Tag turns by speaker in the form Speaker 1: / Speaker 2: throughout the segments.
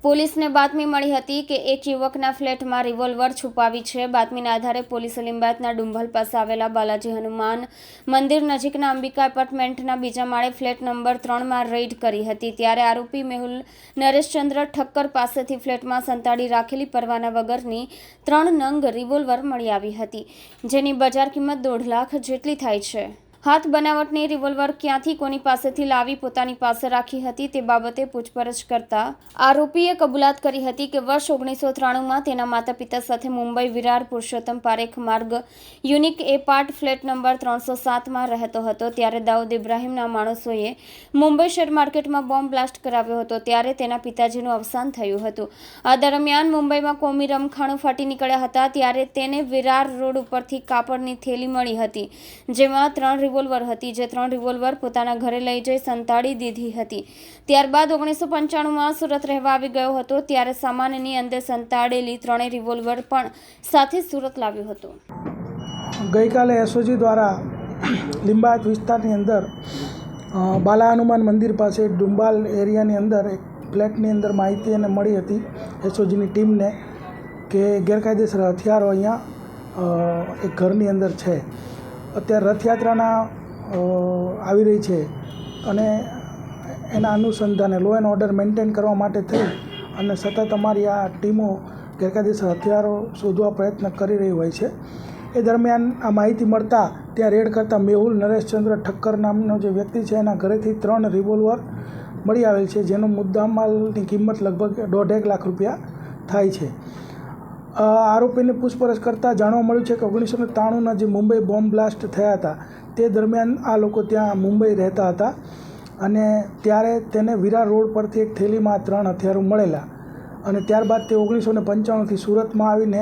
Speaker 1: પોલીસને બાતમી મળી હતી કે એક યુવકના ફ્લેટમાં રિવોલ્વર છુપાવી છે। બાતમીના આધારે પોલીસે લિંબાયતના ડુંભલ પાસે આવેલા બાલાજી હનુમાન મંદિર નજીકના અંબિકા એપાર્ટમેન્ટના બીજા માળે ફ્લેટ નંબર 3માં રેડ કરી હતી। ત્યારે આરોપી મેહુલ નરેશચંદ્ર ઠક્કર પાસેથી ફ્લેટમાં સંતાડી રાખેલી પરવાના વગરની 3 નંગ રિવોલ્વર મળી આવી હતી, જેની બજાર કિંમત 1.5 લાખ જેટલી થાય છે। હાથ બનાવટની રિવોલ્વર ક્યાંથી કોની પાસેથી લાવી પોતાની પાસે રાખી હતી તે બાબતે પૂછપરછ કરતા આરોપીએ કબૂલાત કરી હતી કે વર્ષ 1993માં તેના માતા પિતા સાથે મુંબઈ વિરાર પુરુષોત્તમ પારેખ માર્ગ યુનિક એ પાર્ટ ફ્લેટ નંબર 307માં રહેતો હતો। ત્યારે દાઉદ ઇબ્રાહિમના માણસોએ મુંબઈ શેર માર્કેટમાં બોમ્બ બ્લાસ્ટ કરાવ્યો હતો, ત્યારે તેના પિતાજીનું અવસાન થયું હતું। આ દરમિયાન મુંબઈમાં કોમી રમખાણો ફાટી નીકળ્યા હતા, ત્યારે તેને વિરાર રોડ ઉપરથી કાપડની થેલી મળી હતી, જેમાં 3 રિવોલ્વર હતી, જે 3 રિવોલ્વર પોતાના ઘરે લઈ જઈ સંતાડી દીધી હતી। ત્યારબાદ 1995માં સુરત રહેવા આવી ગયો હતો, ત્યારે સામાનની અંદર સંતાડેલી 3 રિવોલ્વર પણ સાથે સુરત લાવ્યો હતો।
Speaker 2: ગઈકાલે એસઓજી દ્વારા લિંબાયત વિસ્તારની અંદર બાલા હનુમાન મંદિર પાસે ડુંબાલ એરિયાની અંદર એક ફ્લેટની અંદર માહિતી એને મળી હતી એસઓજીની ટીમને કે ગેરકાયદેસર હથિયારો અહીંયા એક ઘરની અંદર છે। અત્યારે રથયાત્રાના આવી રહી છે અને એના અનુસંધાને લો એન્ડ ઓર્ડર મેન્ટેન કરવા માટે થઈ અને સતત અમારી આ ટીમો ગેરકાયદેસર હથિયારો શોધવા પ્રયત્ન કરી રહી હોય છે। એ દરમિયાન આ માહિતી મળતા ત્યાં રેડ કરતાં મેહુલ નરેશચંદ્ર ઠક્કર નામનો જે વ્યક્તિ છે એના ઘરેથી 3 રિવોલ્વર મળી આવેલ છે, જેનો મુદ્દામાલની કિંમત લગભગ 1.5 લાખ રૂપિયા થાય છે। આરોપીને પૂછપરછ કરતાં જાણવા મળ્યું છે કે 1993ના જે મુંબઈ બોમ્બ બ્લાસ્ટ થયા હતા તે દરમિયાન આ લોકો ત્યાં મુંબઈ રહેતા હતા અને ત્યારે તેને વિરાર રોડ પરથી એક થેલીમાં 3 હથિયારો મળેલા અને ત્યારબાદ તે 1995થી સુરતમાં આવીને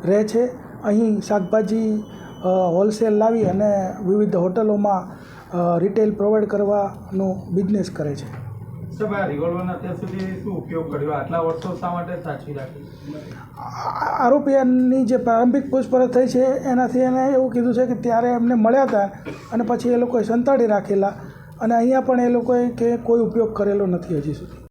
Speaker 2: રહે છે। અહીં શાકભાજી હોલસેલ લાવી અને વિવિધ હોટલોમાં રિટેલ પ્રોવાઈડ કરવાનો બિઝનેસ કરે છે।
Speaker 3: સાહેબ, આ રિવોલ્વરનો અત્યાર સુધી શું ઉપયોગ કર્યો? આટલા વર્ષો શા માટે સાચવી રાખી?
Speaker 2: આરોપીની જે પ્રારંભિક પૂછપરછ થઈ છે એનાથી એને એવું કીધું છે કે ત્યારે એમને મળ્યા હતા અને પછી એ લોકોએ સંતાડી રાખેલા અને અહીંયા પણ એ લોકોએ કે કોઈ ઉપયોગ કરેલો નથી હજી સુધી।